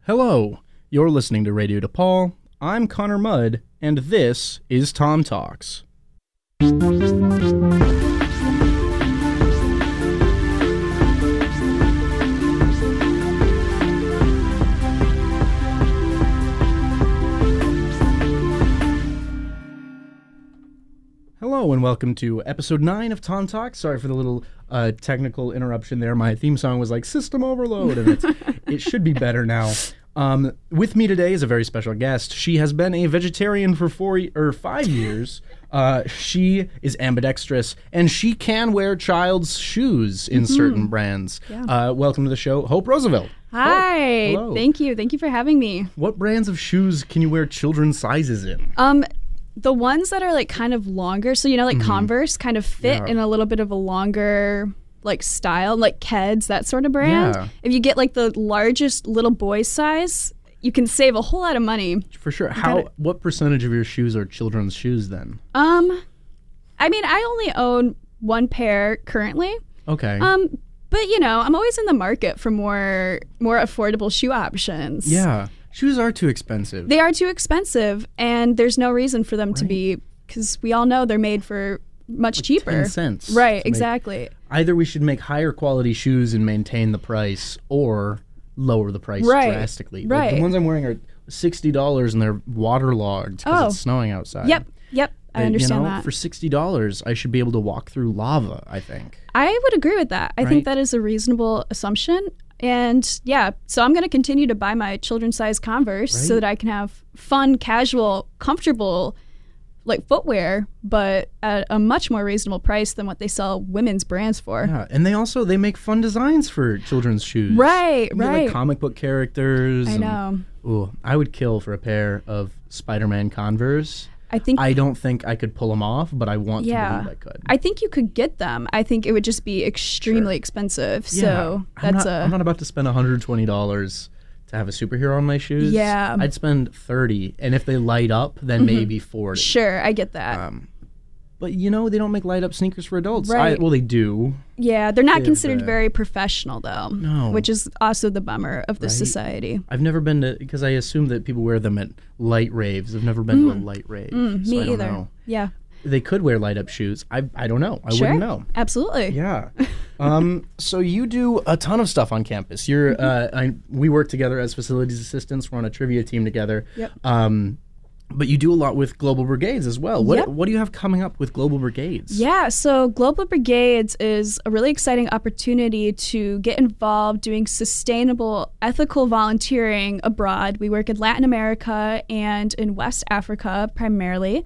Hello, you're listening to Radio DePaul. I'm Connor Mudd, and this is Tom Talks. Hello and welcome to episode 9 of Tom Talks. Sorry for the little technical interruption there. My theme song was like System Overload, and it should be better now. With me today is a very special guest. She has been a vegetarian for 5 years. She is ambidextrous, and she can wear child's shoes in certain brands. Yeah. Welcome to the show, Hope Roosevelt. Hi. Oh, Thank you. Thank you for having me. What brands of shoes can you wear children's sizes in? The ones that are like kind of longer, so Converse kind of fit in a little bit of a longer like style, like Keds, that sort of brand. Yeah. If you get like the largest little boy size, you can save a whole lot of money. For sure. What percentage of your shoes are children's shoes then? I mean, I only own one pair currently. Okay. But I'm always in the market for more affordable shoe options. Yeah. Shoes are too expensive. They are too expensive, and there's no reason for them to be, because we all know they're made for much cheaper. 10 cents. Right, exactly. Either we should make higher quality shoes and maintain the price, or lower the price drastically. Right. Like the ones I'm wearing are $60 and they're waterlogged because it's snowing outside. Yep. I understand that. For $60, I should be able to walk through lava, I think. I would agree with that. I think that is a reasonable assumption. And so I'm going to continue to buy my children's size Converse so that I can have fun, casual, comfortable like footwear, but at a much more reasonable price than what they sell women's brands for. Yeah, and they make fun designs for children's shoes. Right. Like comic book characters. I know. Ooh, I would kill for a pair of Spider-Man Converse. I don't think I could pull them off, but I want to believe I could. I think you could get them. I think it would just be extremely expensive. Yeah. So I'm not about to spend $120 to have a superhero on my shoes. Yeah. I'd spend $30, and if they light up, then maybe $40. Sure, I get that. But they don't make light up sneakers for adults. Right. Well, they do. Yeah, they're not considered very professional though. No. Which is also the bummer of this society. I've never been to, because I assume that people wear them at light raves. I've never been to a light rave. So Me I don't either. know. Yeah. They could wear light up shoes. I don't know. I wouldn't know. Absolutely. Yeah. So you do a ton of stuff on campus. You're we work together as facilities assistants. We're on a trivia team together. Yep. But you do a lot with Global Brigades as well. What do you have coming up with Global Brigades? Yeah, so Global Brigades is a really exciting opportunity to get involved doing sustainable, ethical volunteering abroad. We work in Latin America and in West Africa primarily.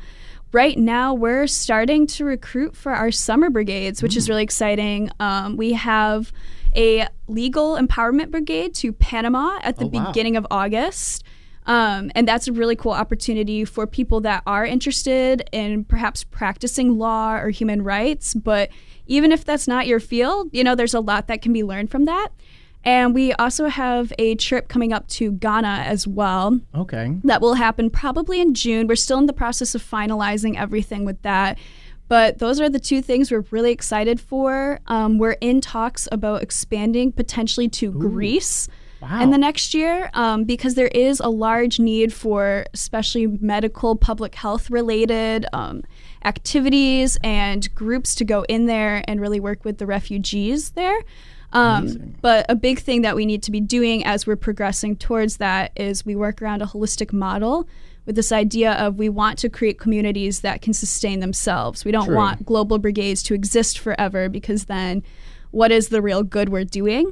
Right now, we're starting to recruit for our summer brigades, which is really exciting. We have a legal empowerment brigade to Panama at the beginning of August. And that's a really cool opportunity for people that are interested in perhaps practicing law or human rights. But even if that's not your field, there's a lot that can be learned from that. And we also have a trip coming up to Ghana as well. Okay. That will happen probably in June. We're still in the process of finalizing everything with that. But those are the two things we're really excited for. We're in talks about expanding potentially to Greece. Wow. In the next year, because there is a large need for especially medical, public health related activities and groups to go in there and really work with the refugees there. But a big thing that we need to be doing as we're progressing towards that is we work around a holistic model with this idea of we want to create communities that can sustain themselves. We don't want global brigades to exist forever, because then what is the real good we're doing?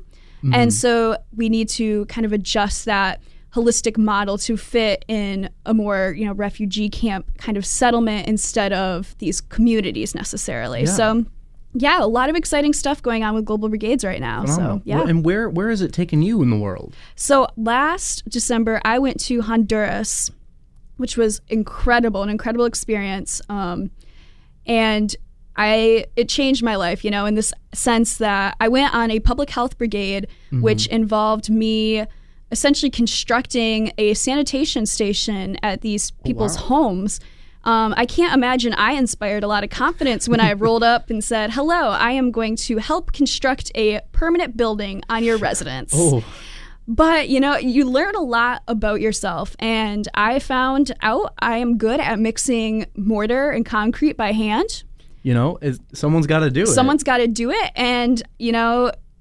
And so we need to kind of adjust that holistic model to fit in a more, refugee camp kind of settlement instead of these communities necessarily. Yeah. So, a lot of exciting stuff going on with Global Brigades right now. Phenomenal. So, yeah. And where has it taken you in the world? So last December, I went to Honduras, which was an incredible experience. And it changed my life, in this sense that I went on a public health brigade, which involved me essentially constructing a sanitation station at these people's homes. I can't imagine I inspired a lot of confidence when I rolled up and said, hello, I am going to help construct a permanent building on your residence. But, you learn a lot about yourself. And I found out I am good at mixing mortar and concrete by hand. Someone's got to do it. Someone's got to do it. And,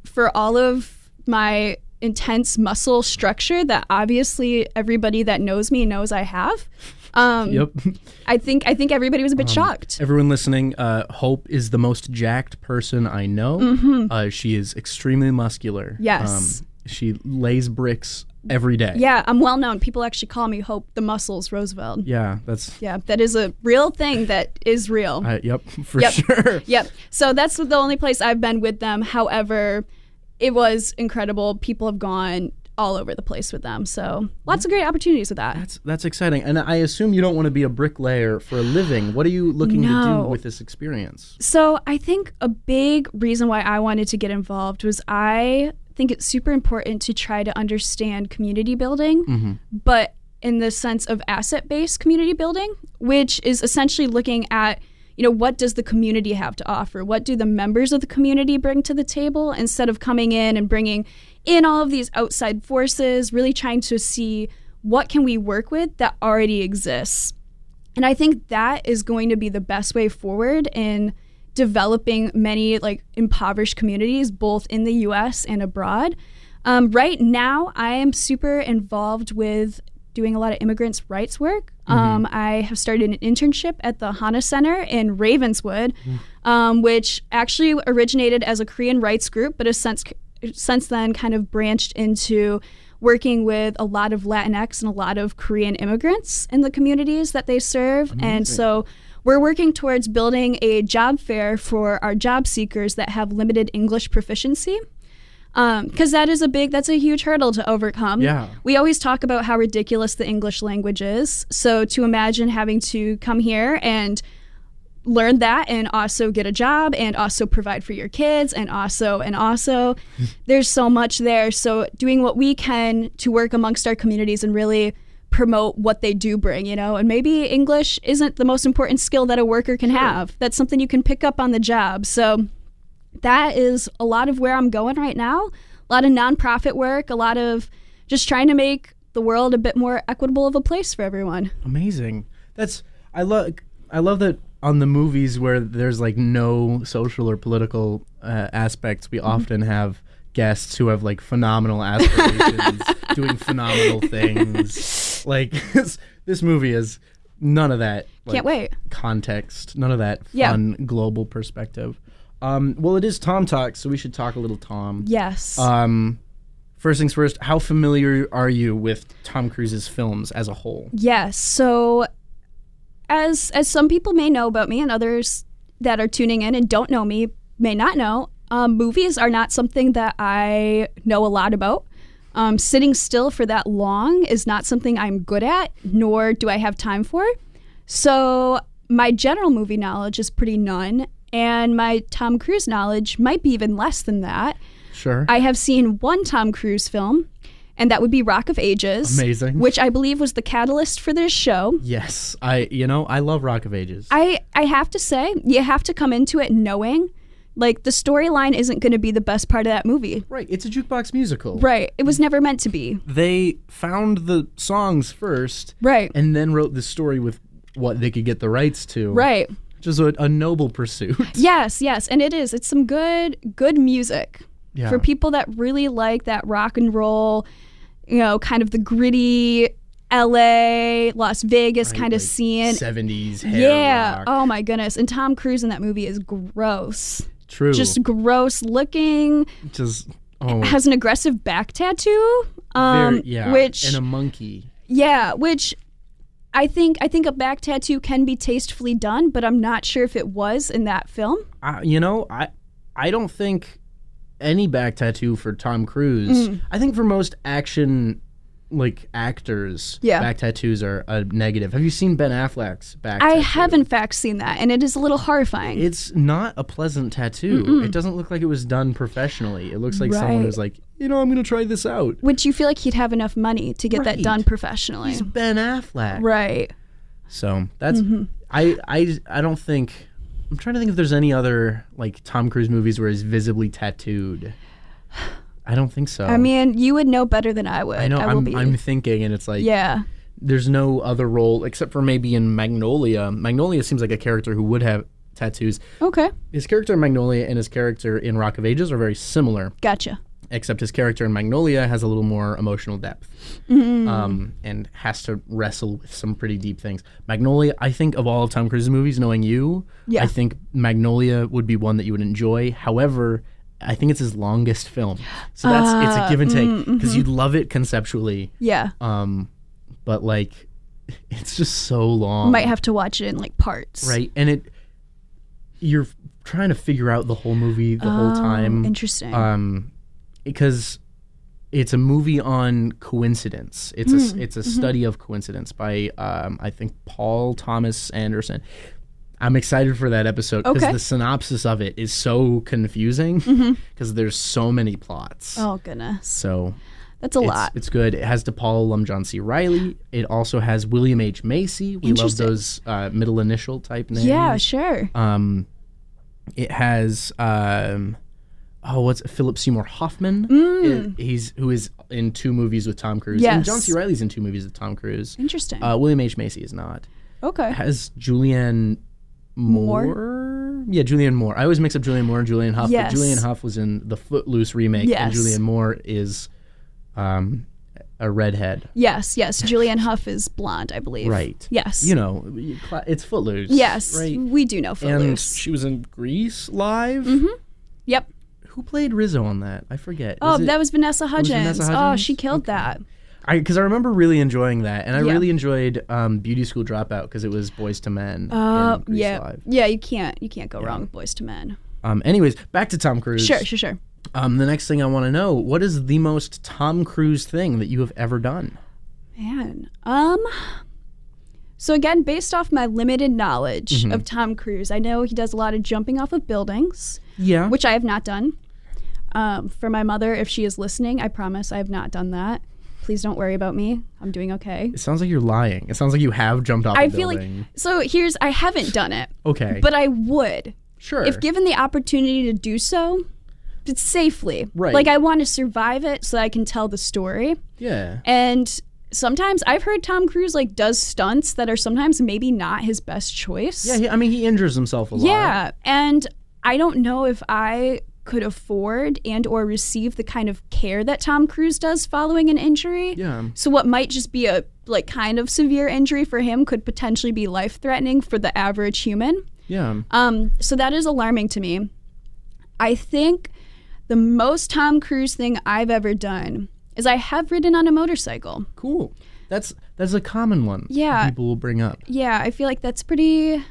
for all of my intense muscle structure that obviously everybody that knows me knows I have. Yep. I think everybody was a bit shocked. Everyone listening, Hope is the most jacked person I know. She is extremely muscular. Yes. She lays bricks every day. Yeah, I'm well known. People actually call me Hope the Muscles Roosevelt. Yeah, that is a real thing that is real. Yep, for sure. Yep. So that's the only place I've been with them. However, it was incredible. People have gone all over the place with them. So lots of great opportunities with that. That's exciting. And I assume you don't want to be a bricklayer for a living. What are you looking to do with this experience? So I think a big reason why I wanted to get involved was I think it's super important to try to understand community building, but in the sense of asset-based community building, which is essentially looking at, what does the community have to offer? What do the members of the community bring to the table, instead of coming in and bringing in all of these outside forces, really trying to see what can we work with that already exists. And I think that is going to be the best way forward in developing many impoverished communities, both in the U.S. and abroad. Right now, I am super involved with doing a lot of immigrants' rights work. I have started an internship at the Hana Center in Ravenswood, which actually originated as a Korean rights group, but has since then kind of branched into working with a lot of Latinx and a lot of Korean immigrants in the communities that they serve. Amazing. And so we're working towards building a job fair for our job seekers that have limited English proficiency. Because that's a huge hurdle to overcome. Yeah. We always talk about how ridiculous the English language is. So to imagine having to come here and learn that and also get a job and also provide for your kids and also, there's so much there. So doing what we can to work amongst our communities and really promote what they do bring, and maybe English isn't the most important skill that a worker can have. That's something you can pick up on the job. So that is a lot of where I'm going right now. A lot of nonprofit work, a lot of just trying to make the world a bit more equitable of a place for everyone. Amazing. I love that on the movies where there's no social or political aspects, we often have guests who have phenomenal aspirations, doing phenomenal things. This movie is none of that. Can't wait. Context, none of that fun global perspective. Well, it is Tom Talks, so we should talk a little Tom. Yes. First things first, how familiar are you with Tom Cruise's films as a whole? Yes. So as some people may know about me, and others that are tuning in and don't know me may not know, movies are not something that I know a lot about. Sitting still for that long is not something I'm good at, nor do I have time for. So my general movie knowledge is pretty none, and my Tom Cruise knowledge might be even less than that. Sure. I have seen one Tom Cruise film, and that would be Rock of Ages. Amazing. Which I believe was the catalyst for this show. Yes. I love Rock of Ages. I have to say, you have to come into it knowing, the storyline isn't going to be the best part of that movie. Right. It's a jukebox musical. Right. It was never meant to be. They found the songs first. Right. And then wrote the story with what they could get the rights to. Right. Which is a noble pursuit. Yes. And it is. It's some good music. Yeah. For people that really like that rock and roll, kind of the gritty LA, Las Vegas kind of scene. 70s hair rock. Oh my goodness. And Tom Cruise in that movie is gross. True. Just gross looking. Has an aggressive back tattoo. Which, and a monkey. Yeah, which I think a back tattoo can be tastefully done, but I'm not sure if it was in that film. I don't think any back tattoo for Tom Cruise. I think for most action actors, back tattoos are a negative. Have you seen Ben Affleck's back tattoo? I have in fact seen that, and it is a little horrifying. It's not a pleasant tattoo. It doesn't look like it was done professionally. It looks like someone was I'm going to try this out. Which you feel like he'd have enough money to get that done professionally. He's Ben Affleck. Right. So that's I don't think. I'm trying to think if there's any other Tom Cruise movies where he's visibly tattooed. I don't think so. I mean, you would know better than I would. I know. I'm I'm thinking, and it's like, yeah. there's no other role except for maybe in Magnolia. Magnolia seems like a character who would have tattoos. Okay. His character in Magnolia and his character in Rock of Ages are very similar. Gotcha. Except his character in Magnolia has a little more emotional depth, and has to wrestle with some pretty deep things. Magnolia, I think of all of Tom Cruise's movies, knowing you, Yeah. I think Magnolia would be one that you would enjoy. However, I think it's his longest film, so it's a give and take because you'd love it conceptually. Yeah. But like, it's just so long. Might have to watch it in like parts. Right, and you're trying to figure out the whole movie the whole time. Interesting. Because it's a movie on coincidence. It's a study of coincidence by I think Paul Thomas Anderson. I'm excited for that episode because the synopsis of it is so confusing because there's so many plots. Oh goodness. So that's a lot. It's good. It has DePaul alum John C. Reilly. It also has William H. Macy. We love those middle initial type names. Yeah, sure. It has what's Philip Seymour Hoffman? Who is in 2 movies with Tom Cruise. Yes. And John C. Reilly's in 2 movies with Tom Cruise. Interesting. William H. Macy is not. Okay. It has Julianne Moore? Yeah, Julianne Moore. I always mix up Julianne Moore and Julianne Hough. Yes. But Julianne Hough was in the Footloose remake, and Julianne Moore is a redhead. Yes. Julianne Hough is blonde, I believe. Right. Yes. You know, it's Footloose. Yes. Right? We do know Footloose. And she was in Grease Live. Yep. Who played Rizzo on that? I forget. That was Vanessa Hudgens. Vanessa Oh, Hudgens? she killed that. Because I remember really enjoying that, and I Yeah. really enjoyed Beauty School Dropout because it was Boys to Men. in Grease Live. Yeah. You can't go wrong with Boys to Men. Anyways, back to Tom Cruise. Sure. The next thing I want to know: what is the most Tom Cruise thing that you have ever done? Man. So again, based off my limited knowledge of Tom Cruise, I know he does a lot of jumping off of buildings. Yeah. Which I have not done. For my mother, if she is listening, I promise I have not done that. Please don't worry about me. I'm doing okay. It sounds like you're lying. It sounds like you have jumped off a building. Feel like I haven't done it. Okay. But I would. Sure. If given the opportunity to do so, but safely. Right. Like I want to survive it so that I can tell the story. Yeah. And sometimes I've heard Tom Cruise like does stunts that are sometimes maybe not his best choice. Yeah, he injures himself a lot. Yeah, and I don't know if I could afford and or receive the kind of care that Tom Cruise does following an injury. Yeah. So what might just be a like kind of severe injury for him could potentially be life-threatening for the average human. Yeah. So that is alarming to me. I think the most Tom Cruise thing I've ever done is I have ridden on a motorcycle. Cool. That's a common one. Yeah. People will bring up. Yeah, I feel like that's pretty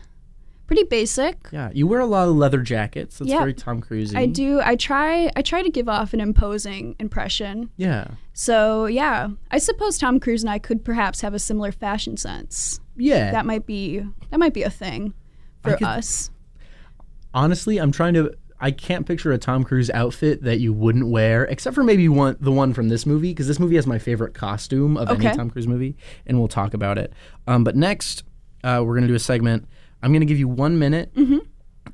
basic. Yeah. You wear a lot of leather jackets. That's Yeah. very Tom Cruise-y. I do. I try to give off an imposing impression. Yeah. So yeah, I suppose Tom Cruise and I could perhaps have a similar fashion sense. Yeah. That might be a thing for us. Honestly, I can't picture a Tom Cruise outfit that you wouldn't wear, except for maybe the one from this movie, because this movie has my favorite costume of any Tom Cruise movie, and we'll talk about it. But next, we're going to do a segment. I'm going to give you 1 minute,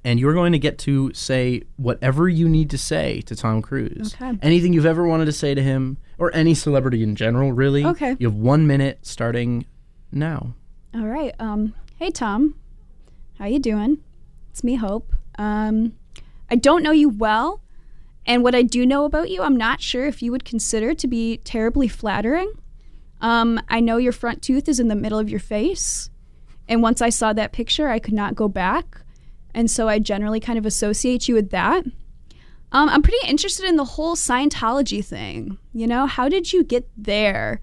and you're going to get to say whatever you need to say to Tom Cruise. Okay. Anything you've ever wanted to say to him, or any celebrity in general, really. Okay. You have 1 minute starting now. All right. Hey Tom, how you doing? It's me, Hope. I don't know you well, and what I do know about you, I'm not sure if you would consider to be terribly flattering. I know your front tooth is in the middle of your face, and once I saw that picture, I could not go back, and so I generally kind of associate you with that. I'm pretty interested in the whole Scientology thing. You know, how did you get there?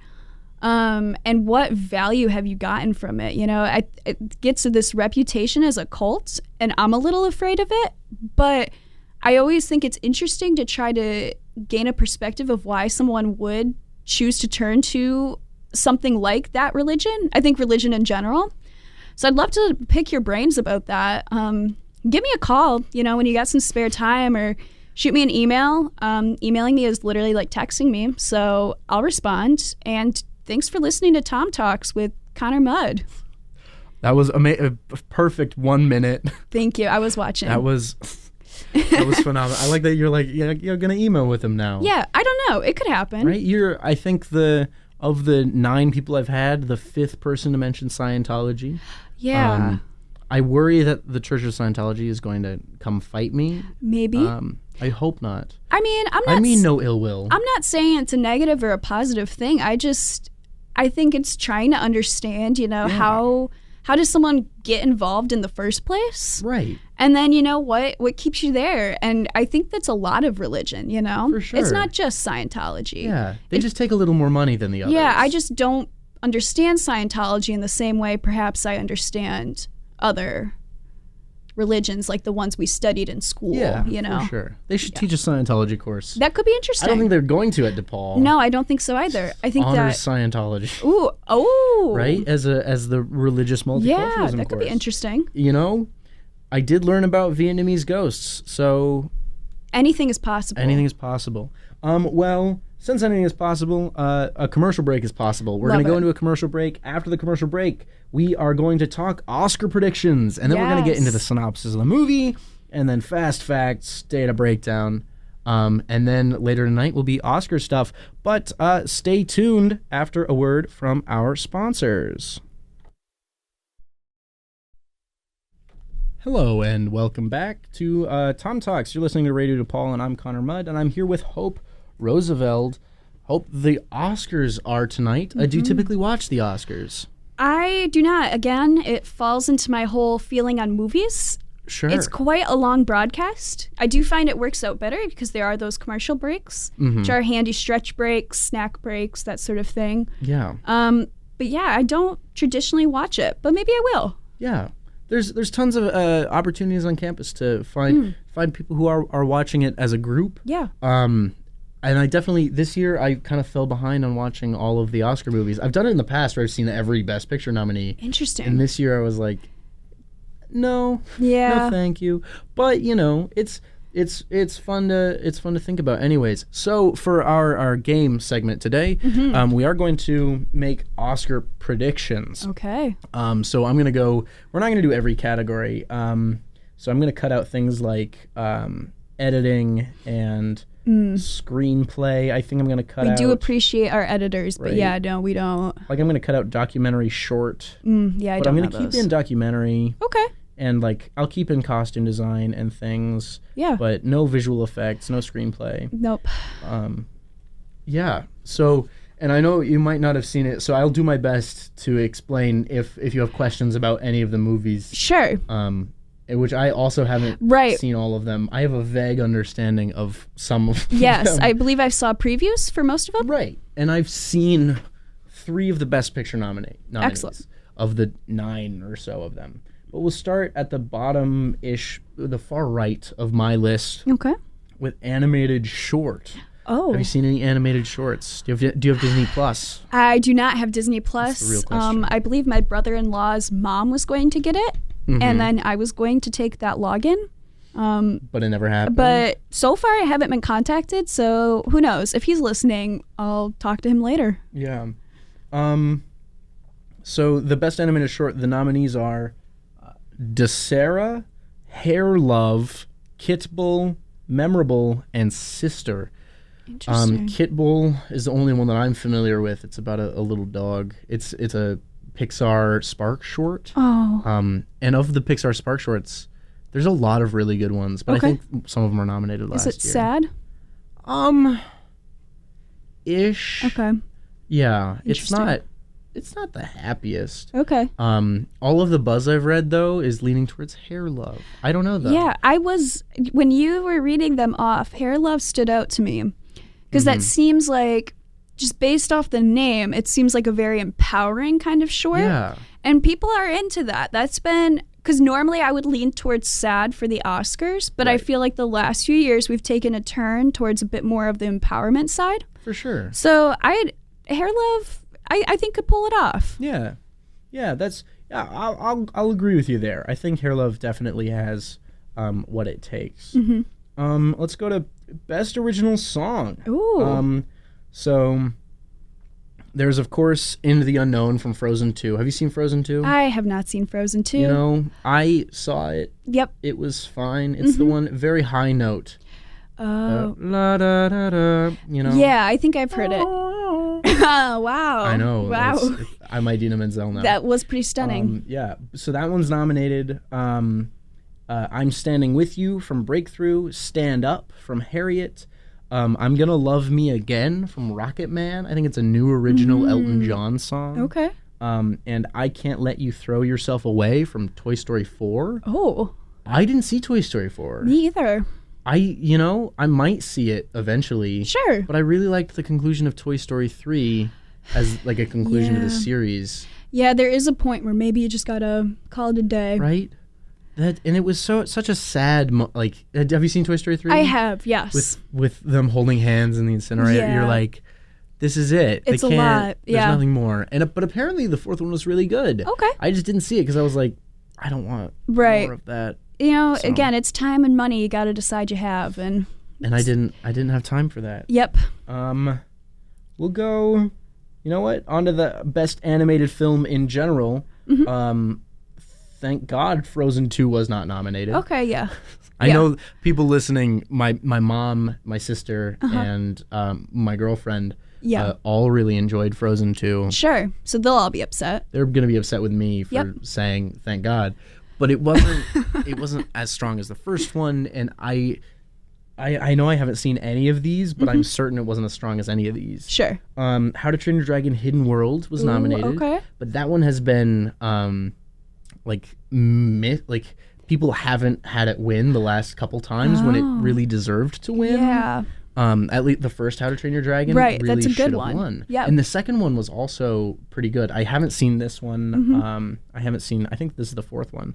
And what value have you gotten from it? You know, it gets to this reputation as a cult, and I'm a little afraid of it, but I always think it's interesting to try to gain a perspective of why someone would choose to turn to something like that religion. I think religion in general. So I'd love to pick your brains about that. Give me a call, you know, when you got some spare time, or shoot me an email. Emailing me is literally like texting me, so I'll respond. And thanks for listening to Tom Talks with Connor Mudd. That was a perfect 1 minute. Thank you. I was watching. That was That was phenomenal. I like that you're like, yeah, you're gonna email with him now. Yeah, I don't know. It could happen. Right? I think of the 9 people I've had, the 5th person to mention Scientology. Yeah. I worry that the Church of Scientology is going to come fight me. Maybe. I hope not. I mean, no ill will. I'm not saying it's a negative or a positive thing. I think it's trying to understand, how does someone get involved in the first place? Right. And then, what keeps you there? And I think that's a lot of religion, For sure. It's not just Scientology. Yeah. They just take a little more money than the others. Yeah, I just don't understand Scientology in the same way perhaps I understand other religions like the ones we studied in school, for sure. They should teach a Scientology course. That could be interesting. I don't think they're going to at DePaul. No, I don't think so either. I think honors Scientology. Ooh, oh. Right? As the religious multiculturalism Yeah, that course. could be interesting. I did learn about Vietnamese ghosts, so anything is possible. Anything is possible. Well, since anything is possible, a commercial break is possible. We're going to go into a commercial break. After the commercial break, we are going to talk Oscar predictions, and then we're going to get into the synopsis of the movie, and then fast facts, data breakdown, and then later tonight will be Oscar stuff. But stay tuned after a word from our sponsors. Hello and welcome back to Tom Talks. You're listening to Radio DePaul, and I'm Connor Mudd, and I'm here with Hope Roosevelt. Hope, the Oscars are tonight. Do you typically watch the Oscars? I do not. Again, it falls into my whole feeling on movies. Sure. It's quite a long broadcast. I do find it works out better because there are those commercial breaks, which are handy stretch breaks, snack breaks, that sort of thing. Yeah. But yeah, I don't traditionally watch it, but maybe I will. Yeah. There's tons of opportunities on campus to find people who are watching it as a group. Yeah. And I definitely, this year, I kind of fell behind on watching all of the Oscar movies. I've done it in the past where I've seen every Best Picture nominee. Interesting. And this year I was like, no, no, thank you. But it's fun to think about. Anyways, so for our game segment today, we are going to make Oscar predictions. Okay. So I'm gonna go. We're not gonna do every category. So I'm gonna cut out things like editing and screenplay. I think I'm gonna cut out. We do appreciate our editors, but Right. yeah, no, we don't. Like I'm gonna cut out documentary short. Yeah, I But don't I'm have gonna keep those. in documentary. Okay. And like I'll keep in costume design and things. Yeah. But no visual effects, no screenplay. Nope. Yeah. So, and I know you might not have seen it, so I'll do my best to explain if you have questions about any of the movies. Sure. Which I also haven't Right. seen all of them. I have a vague understanding of some of Yes, them. I believe I saw previews for most of them. Right. And I've seen 3 of the Best Picture nominees. Excellent. Of the 9 or so of them. But we'll start at the bottom-ish, the far right of my list Okay. with animated short. Oh. Have you seen any animated shorts? Do you have Disney Plus? I do not have Disney Plus. the real question. I believe my brother-in-law's mom was going to get it, and then I was going to take that login. But it never happened. But so far, I haven't been contacted, so who knows? If he's listening, I'll talk to him later. Yeah. So the best animated short, the nominees are Desera, Hair Love, Kitbull, Memorable, and Sister. Interesting. Kitbull is the only one that I'm familiar with. It's about a little dog. It's a Pixar Spark short. Oh. And of the Pixar Spark shorts, there's a lot of really good ones, but Okay. I think some of them are nominated last Is it year. sad? Ish. Okay. Yeah, Interesting. it's not the happiest. Okay. All of the buzz I've read though is leaning towards Hair Love. I don't know though. Yeah, when you were reading them off, Hair Love stood out to me because that seems like, just based off the name, it seems like a very empowering kind of short. Yeah. And people are into that. That's been, because normally I would lean towards sad for the Oscars, but I Right. feel like the last few years we've taken a turn towards a bit more of the empowerment side. For sure. So Hair Love, I think could pull it off. Yeah. Yeah, I'll agree with you there. I think Hair Love definitely has what it takes. Let's go to Best Original Song. Ooh. So There's, of course, Into the Unknown from Frozen 2. Have you seen Frozen 2? I have not seen Frozen 2. You know, I saw it. Yep. It was fine. It's the one, very high note. Oh. La da da da. You know? Yeah, I think I've heard it. Wow. I know. Wow. I'm Idina Menzel now. That was pretty stunning. Yeah. So that one's nominated. I'm Standing With You from Breakthrough. Stand Up from Harriet. I'm Gonna Love Me Again from Rocket Man. I think it's a new original Elton John song. Okay. And I Can't Let You Throw Yourself Away from Toy Story 4. Oh. I didn't see Toy Story 4. Me either. I might see it eventually. Sure. But I really liked the conclusion of Toy Story 3 as like a conclusion to the series. Yeah, there is a point where maybe you just gotta call it a day. Right? And it was such a sad have you seen Toy Story 3? I have, yes. With them holding hands in the incinerator. Yeah. You're like, this is it. It's they can't, a lot. Yeah. There's nothing more. But apparently the fourth one was really good. Okay. I just didn't see it because I was like, I don't want more of that. You know, So- again, it's time and money you got to decide you have, and I didn't have time for that. Yep. We'll go. You know what? On to the best animated film in general. Thank God Frozen 2 was not nominated. Okay, yeah. I know people listening, my mom, my sister, and my girlfriend all really enjoyed Frozen 2. Sure. So they'll all be upset. They're going to be upset with me for saying thank God. But it wasn't as strong as the first one, and I know I haven't seen any of these, but I'm certain it wasn't as strong as any of these. Sure. How to Train Your Dragon Hidden World was nominated. Okay. But that one has been people haven't had it win the last couple times when it really deserved to win. Yeah. At least the first How to Train Your Dragon Right, really that's a good should have one. won. Yep. And the second one was also pretty good. I haven't seen this one. I think this is the fourth one.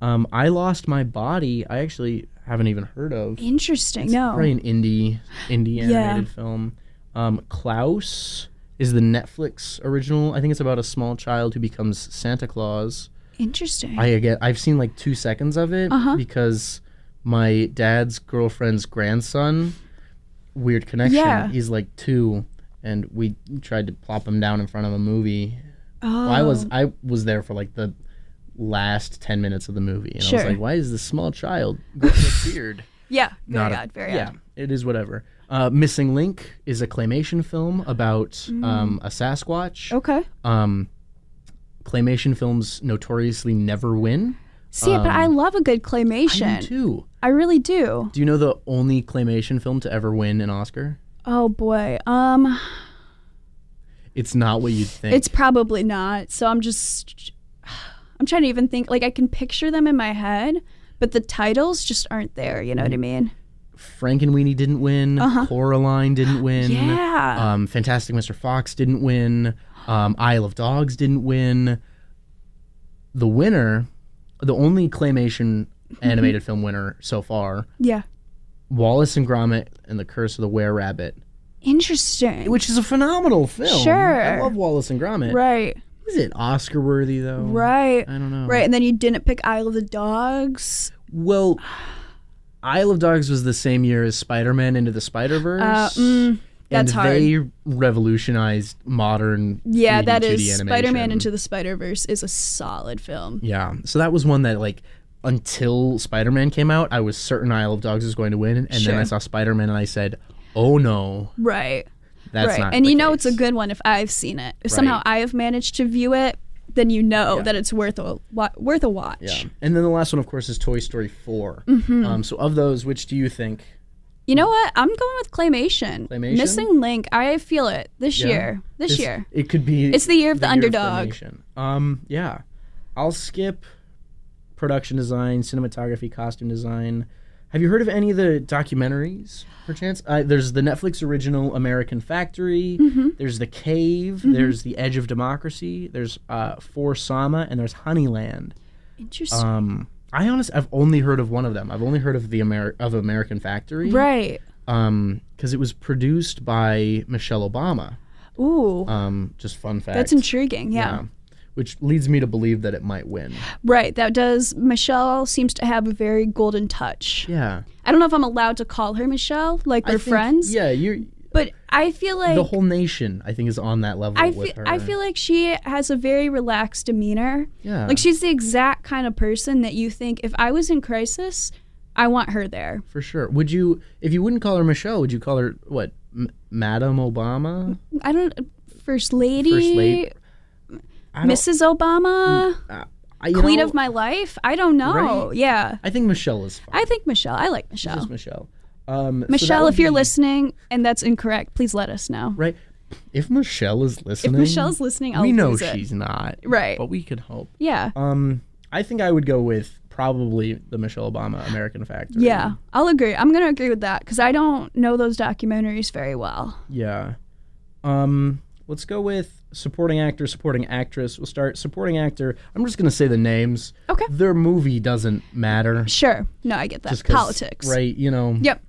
I Lost My Body, I actually haven't even heard of. Interesting. It's No. probably an indie animated film. Klaus is the Netflix original. I think it's about a small child who becomes Santa Claus. Interesting. I've seen like 2 seconds of it because my dad's girlfriend's grandson, weird connection. Yeah. He's like 2, and we tried to plop him down in front of a movie. Oh. I was there for like the last 10 minutes of the movie, and I Sure. was like, why is this small child growing a beard? Yeah. Very odd. Very odd. It is whatever. Missing Link is a claymation film about a Sasquatch. Okay. Claymation films notoriously never win. See, but I love a good claymation. I do too. I really do. Do you know the only claymation film to ever win an Oscar? Oh boy. It's not what you'd think. It's probably not. So I'm trying to even think. Like I can picture them in my head, but the titles just aren't there. You know what I mean? Frankenweenie didn't win. Coraline didn't win. Yeah. Fantastic Mr. Fox didn't win. Isle of Dogs didn't win. The winner, the only claymation animated film winner so far, Yeah. Wallace and Gromit and the Curse of the Were-Rabbit, Interesting. which is a phenomenal film. Sure. I love Wallace and Gromit. Right. Is it Oscar worthy though? Right. I don't know. Right. And then you didn't pick Isle of the Dogs. Well, Isle of Dogs was the same year as Spider-Man Into the Spider-Verse. That's hard. They revolutionized modern Yeah, 3D, that 2D is animation. Spider-Man Into the Spider-Verse is a solid film. Yeah, so that was one that like until Spider-Man came out, I was certain Isle of Dogs was going to win, and then I saw Spider-Man and I said, "Oh no, Right. that's right. not." And the you know case. it's a good one if I've seen it. If somehow I have managed to view it, then you know that it's worth a watch. Yeah, and then the last one, of course, is Toy Story 4. So of those, which do you think? You know what? I'm going with claymation. Claymation? Missing Link. I feel it this year. This year. It could be. It's the year of the underdog. Claymation. Yeah. I'll skip production design, cinematography, costume design. Have you heard of any of the documentaries, perchance? There's the Netflix original American Factory. There's The Cave. There's The Edge of Democracy. There's For Sama, and there's Honeyland. Interesting. I've only heard of one of them. I've only heard of American Factory. Right. Because it was produced by Michelle Obama. Ooh. Just fun fact. That's intriguing. Yeah. Which leads me to believe that it might win. Right. That does. Michelle seems to have a very golden touch. Yeah. I don't know if I'm allowed to call her Michelle. Like we're friends. Yeah, But I feel like the whole nation, I think, is on that level with her. I feel like she has a very relaxed demeanor. Yeah. Like she's the exact kind of person that you think, if I was in crisis, I want her there. For sure. Would you, if you wouldn't call her Michelle, would you call her, what, Madam Obama? I don't, First Lady? First Lady? Mrs. Obama? Queen of my life? I don't know. Right? Yeah. I think Michelle is fine. I think Michelle. I like Michelle. Just Michelle. Michelle, if you're listening and that's incorrect, please let us know. Right. If Michelle is listening. If Michelle's listening, I'll we know lose it. she's not. Right. But we could hope. Yeah. I think I would go with probably the Michelle Obama American Factory. Yeah, I'll agree. I'm going to agree with that because I don't know those documentaries very well. Yeah. Let's go with supporting actor, supporting actress. We'll start supporting actor. I'm just going to say the names. Okay. Their movie doesn't matter. Sure. No, I get that. Just 'cause, Politics. Right, you know. Yep.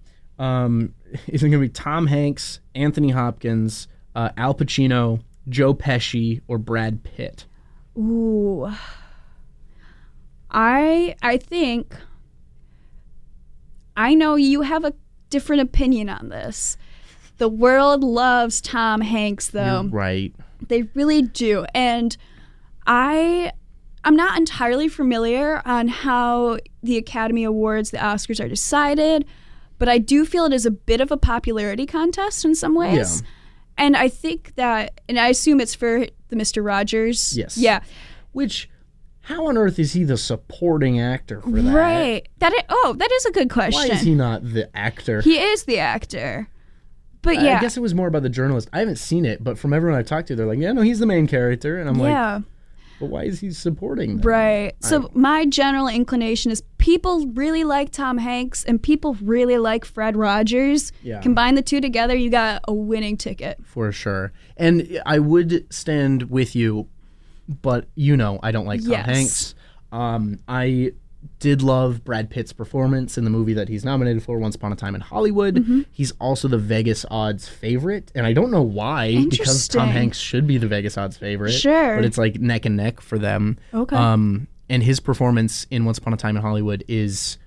Is it going to be Tom Hanks, Anthony Hopkins, Al Pacino, Joe Pesci, or Brad Pitt? Ooh. I think I know you have a different opinion on this. The world loves Tom Hanks, though. You're right. They really do. And I'm not entirely familiar on how the Academy Awards, the Oscars are decided, but I do feel it is a bit of a popularity contest in some ways. Yeah. And I think that, and I assume it's for the Mr. Rogers. Yes. Yeah. Which, how on earth is he the supporting actor for that? Right. That is a good question. Why is he not the actor? He is the actor. But yeah. I guess it was more about the journalist. I haven't seen it, but from everyone I've talked to, they're like, yeah, no, he's the main character. And I'm like, but why is he supporting them? Right. So my general inclination is people really like Tom Hanks and people really like Fred Rogers. Yeah. Combine the two together, you got a winning ticket. For sure. And I would stand with you, but I don't like Tom Hanks. I did love Brad Pitt's performance in the movie that he's nominated for, Once Upon a Time in Hollywood. Mm-hmm. He's also the Vegas odds favorite, and I don't know why, because Tom Hanks should be the Vegas odds favorite. Sure. But it's like neck and neck for them. Okay. And his performance in Once Upon a Time in Hollywood is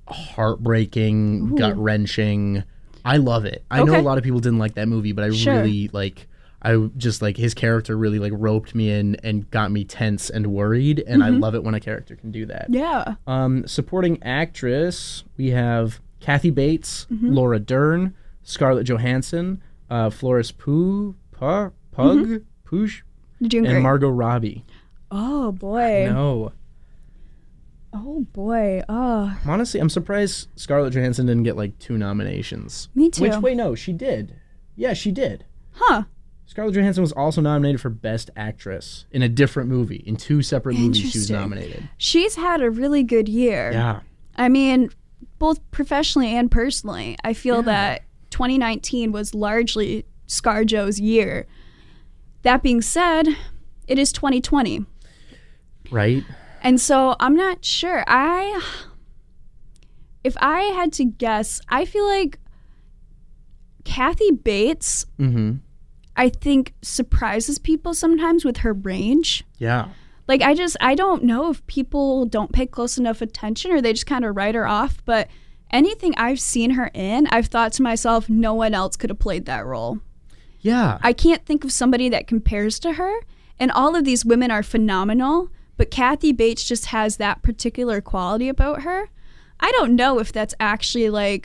heartbreaking, gut-wrenching. I love it. I know a lot of people didn't like that movie, but I really his character really roped me in and got me tense and worried, and I love it when a character can do that. Yeah. Supporting actress, we have Kathy Bates, Laura Dern, Scarlett Johansson, Florence Pugh, and Margot Robbie. Oh boy. No. Oh boy. Oh. Honestly, I'm surprised Scarlett Johansson didn't get 2 nominations. Me too. No, she did. Yeah, she did. Huh. Scarlett Johansson was also nominated for Best Actress in a different movie. In 2 separate movies she was nominated. She's had a really good year. Yeah. I mean, both professionally and personally, I feel that 2019 was largely ScarJo's year. That being said, it is 2020. Right. And so I'm not sure. If I had to guess, I feel like Kathy Bates, I think, surprises people sometimes with her range. Yeah. I don't know if people don't pay close enough attention or they just kind of write her off, but anything I've seen her in, I've thought to myself, no one else could have played that role. Yeah. I can't think of somebody that compares to her, and all of these women are phenomenal, but Kathy Bates just has that particular quality about her. I don't know if that's actually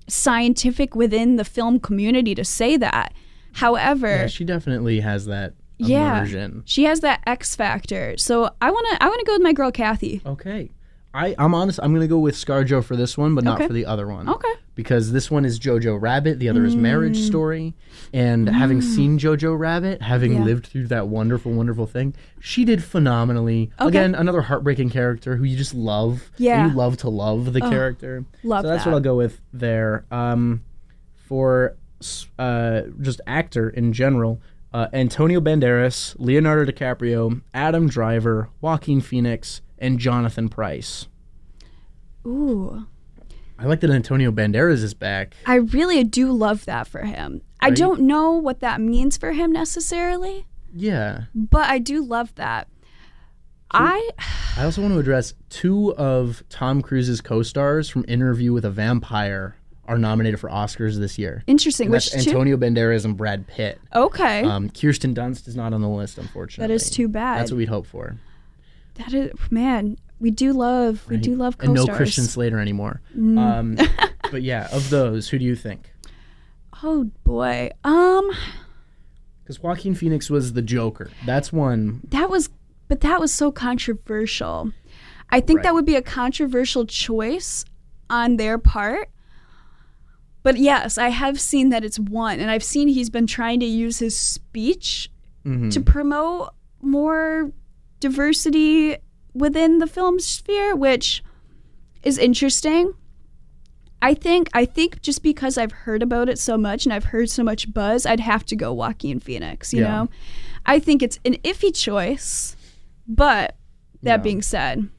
scientific within the film community to say that. However, she definitely has that immersion. She has that X factor. So I want to go with my girl Kathy. Okay. I'm honest. I'm going to go with ScarJo for this one, but not for the other one. Okay. Because this one is Jojo Rabbit. The other is Marriage Story. And having seen Jojo Rabbit, having lived through that wonderful, wonderful thing, she did phenomenally. Okay. Again, another heartbreaking character who you just love. Yeah. And you love to love the character. Love that. So that's what I'll go with there. For just actor in general, Antonio Banderas, Leonardo DiCaprio, Adam Driver, Joaquin Phoenix, and Jonathan Pryce. Ooh. I like that Antonio Banderas is back. I really do love that for him. Right? I don't know what that means for him necessarily. Yeah. But I do love that. I also want to address 2 of Tom Cruise's co-stars from Interview with a Vampire are nominated for Oscars this year. Interesting. And Which that's two? Antonio Banderas and Brad Pitt. Okay. Kirsten Dunst is not on the list, unfortunately. That is too bad. That's what we'd hope for. That is, man, we do love co-stars. And no Christian Slater anymore. But yeah, of those, who do you think? Oh boy. Because Joaquin Phoenix was the Joker. That's one. That was so controversial. I think that would be a controversial choice on their part. But yes, I have seen that it's won, and I've seen he's been trying to use his speech to promote more diversity within the film sphere, which is interesting. I think just because I've heard about it so much and I've heard so much buzz, I'd have to go Joaquin Phoenix, you know? I think it's an iffy choice, but that being said.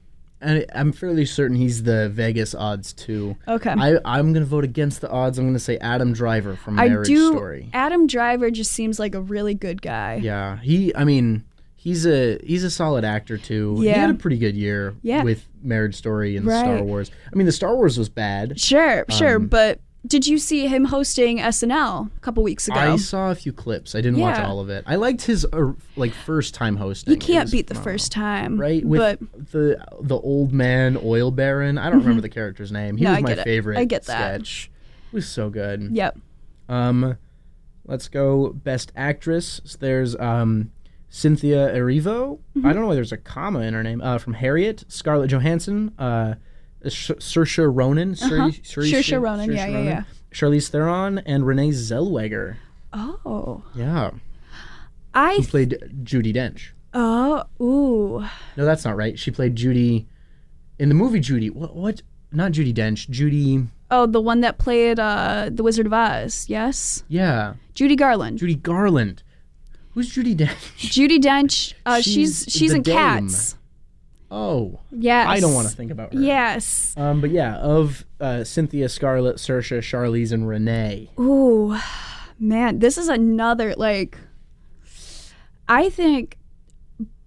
And I'm fairly certain he's the Vegas odds too. Okay. I'm going to vote against the odds. I'm going to say Adam Driver from Marriage Story. Adam Driver just seems like a really good guy. Yeah. He's a solid actor too. Yeah. He had a pretty good year with Marriage Story and Star Wars. I mean, the Star Wars was bad. Sure, but did you see him hosting SNL a couple weeks ago? I saw a few clips. I didn't watch all of it. I liked his first time hosting. You can't beat the first time, right? With the old man oil baron. I don't remember the character's name. He was my favorite. I get that. Sketch. It was so good. Yep. Let's go Best Actress. So there's Cynthia Erivo. I don't know why there's a comma in her name. From Harriet, Scarlett Johansson, Saoirse Ronan. Saoirse Ronan, yeah. Charlize Theron and Renee Zellweger. Oh. Yeah. Who played Judi Dench. Oh, ooh. No, that's not right. She played Judy in the movie Judy. What? Not Judi Dench. Judy. Oh, the one that played The Wizard of Oz, yes? Yeah. Judy Garland. Judy Garland. Who's Judi Dench? Judi Dench, she's in Dame. Cats. Oh. Yes. I don't want to think about her. Yes. But yeah, of Cynthia, Scarlett, Saoirse, Charlize, and Renee. Ooh, man, this is another, I think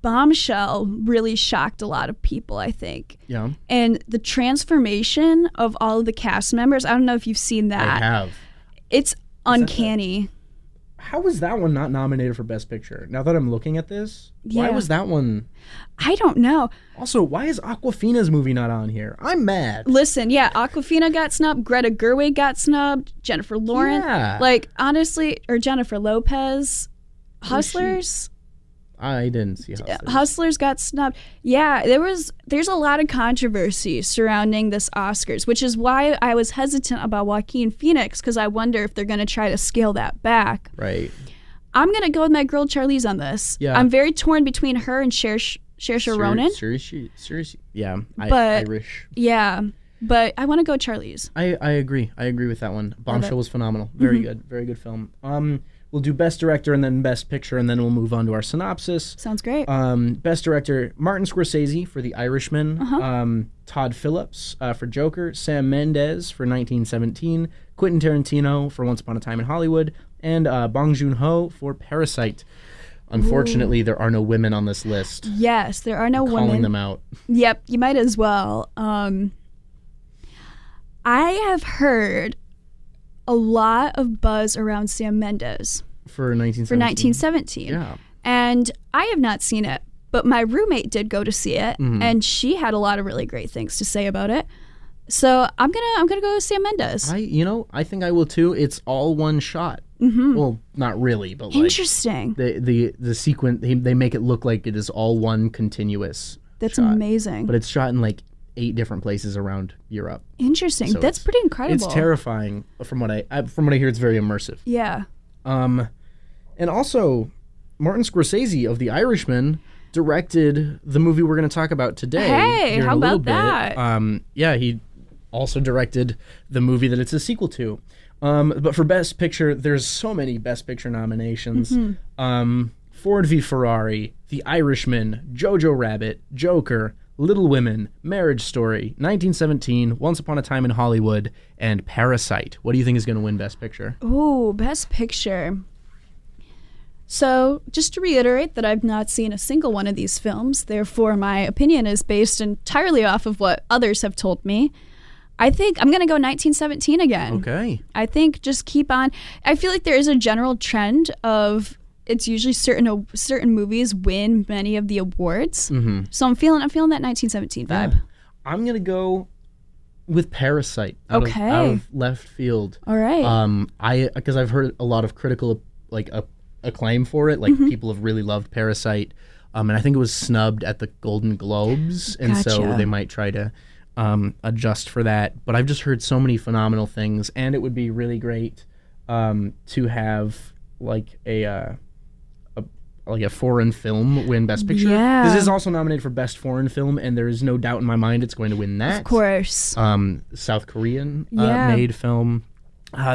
Bombshell really shocked a lot of people, I think. Yeah. And the transformation of all of the cast members, I don't know if you've seen that. I have. It's uncanny. How was that one not nominated for Best Picture? Now that I'm looking at this, why was that one? I don't know. Also, why is Awkwafina's movie not on here? I'm mad. Listen, Awkwafina got snubbed, Greta Gerwig got snubbed, Jennifer Lawrence. Yeah. Honestly, or Jennifer Lopez. Hustlers? I didn't see Hustlers. Hustlers got snubbed. Yeah, there's a lot of controversy surrounding this Oscars, which is why I was hesitant about Joaquin Phoenix, because I wonder if they're going to try to scale that back. Right. I'm going to go with my girl Charlize on this. Yeah. I'm very torn between her and Saoirse Ronan. Seriously, yeah. Irish. Yeah, but I want to go Charlize. I agree. I agree with that one. Bombshell was phenomenal. Very good. Very good film. We'll do Best Director and then Best Picture, and then we'll move on to our synopsis. Sounds great. Best Director, Martin Scorsese for The Irishman, Todd Phillips for Joker, Sam Mendes for 1917, Quentin Tarantino for Once Upon a Time in Hollywood, and Bong Joon-ho for Parasite. Unfortunately, there are no women on this list. Yes, there are no women. Calling them out. Yep, you might as well. I have heard a lot of buzz around Sam Mendes for 1917. For 1917. Yeah. And I have not seen it, but my roommate did go to see it, and she had a lot of really great things to say about it. So I'm gonna go with Sam Mendes. I think I will too. It's all one shot. Well, not really, but interesting. The sequence they make it look like it is all one continuous. That's shot. amazing. But it's shot in 8 different places around Europe. Interesting. So that's pretty incredible. It's terrifying. From what I hear, it's very immersive. Yeah. And also, Martin Scorsese of The Irishman directed the movie we're going to talk about today. Hey, how about that? Yeah, he also directed the movie that it's a sequel to. But for Best Picture, there's so many Best Picture nominations. Ford v. Ferrari, The Irishman, Jojo Rabbit, Joker, Little Women, Marriage Story, 1917, Once Upon a Time in Hollywood, and Parasite. What do you think is going to win Best Picture? Ooh, Best Picture. So, just to reiterate that I've not seen a single one of these films, therefore my opinion is based entirely off of what others have told me. I think I'm going to go 1917 again. Okay. I think just keep on. I feel like there is a general trend of it's usually certain movies win many of the awards. Mm-hmm. So I'm feeling that 1917 vibe. Yeah. I'm going to go with Parasite out of left field. All right. Because I've heard a lot of critical acclaim for it. Like people have really loved Parasite. And I think it was snubbed at the Golden Globes. And so they might try to adjust for that. But I've just heard so many phenomenal things, and it would be really great to have like a foreign film win Best Picture. Yeah. This is also nominated for Best Foreign Film, and there is no doubt in my mind it's going to win that. Of course. South Korean made film.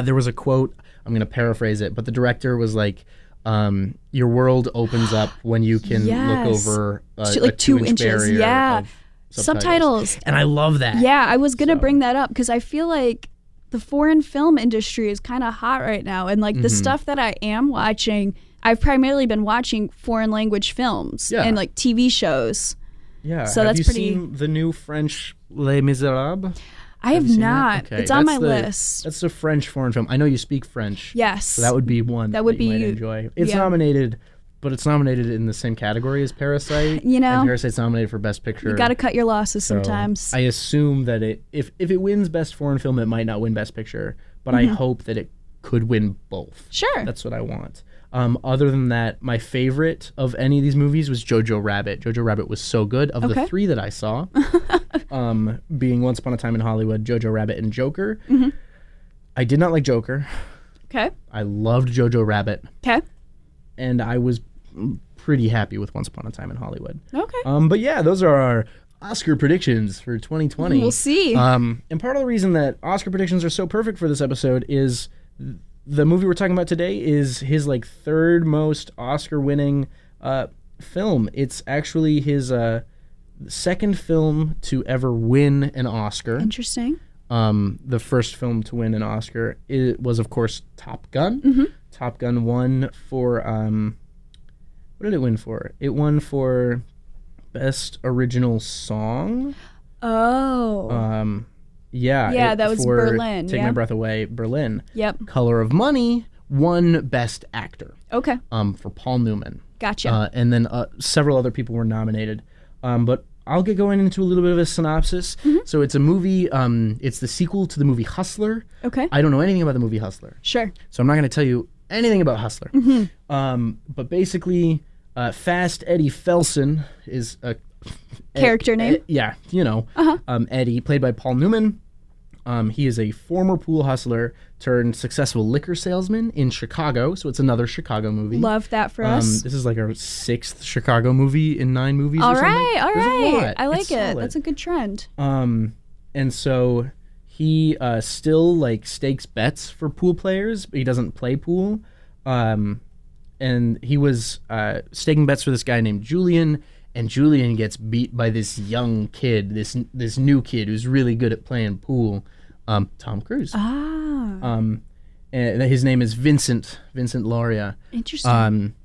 There was a quote, I'm going to paraphrase it, but the director was like, your world opens up when you can look over a 2-inch barrier of subtitles. And I love that. Yeah, I was going to bring that up because I feel like the foreign film industry is kind of hot right now. And like the stuff that I am watching, I've primarily been watching foreign language films and like TV shows. Yeah. So have that's you pretty. Seen the new French Les Miserables? I have not. Okay. It's on my list. That's a French foreign film. I know you speak French. Yes. So that would be one that you might enjoy. It's nominated, but it's nominated in the same category as Parasite. You know, and Parasite's nominated for Best Picture. You got to cut your losses sometimes. I assume that if it wins Best Foreign Film, it might not win Best Picture, but I hope that it could win both. Sure. That's what I want. Other than that, my favorite of any of these movies was Jojo Rabbit. Jojo Rabbit was so good. Of the 3 that I saw, being Once Upon a Time in Hollywood, Jojo Rabbit, and Joker, I did not like Joker. Okay. I loved Jojo Rabbit. Okay. And I was pretty happy with Once Upon a Time in Hollywood. Okay. But yeah, those are our Oscar predictions for 2020. We'll see. And part of the reason that Oscar predictions are so perfect for this episode is the movie we're talking about today is his like third most Oscar-winning film. It's actually his second film to ever win an Oscar. Interesting. The first film to win an Oscar was, of course, Top Gun. Top Gun won for what did it win for? It won for Best Original Song. Oh. Yeah, that was Berlin. Take My Breath Away, Berlin. Yep. Color of Money won Best Actor. Okay. For Paul Newman. Gotcha. And then several other people were nominated. But I'll get going into a little bit of a synopsis. So it's a movie. It's the sequel to the movie Hustler. Okay. I don't know anything about the movie Hustler. Sure. So I'm not going to tell you anything about Hustler. But basically, Fast Eddie Felson is a character name. Yeah, you know, Eddie, played by Paul Newman. He is a former pool hustler turned successful liquor salesman in Chicago. So it's another Chicago movie. Love that for us. This is like our 6th Chicago movie in 9 movies. All or something. right. There's a lot. I like it's it. solid. That's a good trend. And so he still like stakes bets for pool players, but he doesn't play pool. And he was staking bets for this guy named Julian. And Julian gets beat by this young kid, this new kid who's really good at playing pool, Tom Cruise. And his name is Vincent Lauria. Interesting.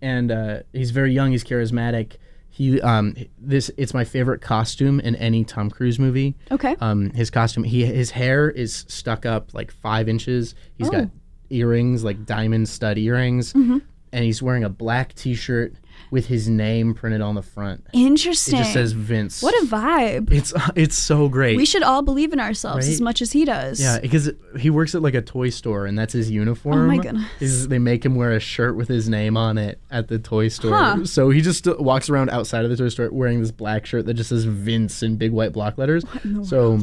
And he's very young. He's charismatic. It's my favorite costume in any Tom Cruise movie. Okay. His costume. His hair is stuck up like 5 inches. He's got earrings, like diamond stud earrings, and he's wearing a black T-shirt with his name printed on the front. Interesting. It just says Vince. What a vibe. It's so great. We should all believe in ourselves as much as he does. Yeah, because he works at like a toy store, and that's his uniform. Oh my goodness. They make him wear a shirt with his name on it at the toy store. So he just walks around outside of the toy store wearing this black shirt that just says Vince in big white block letters. So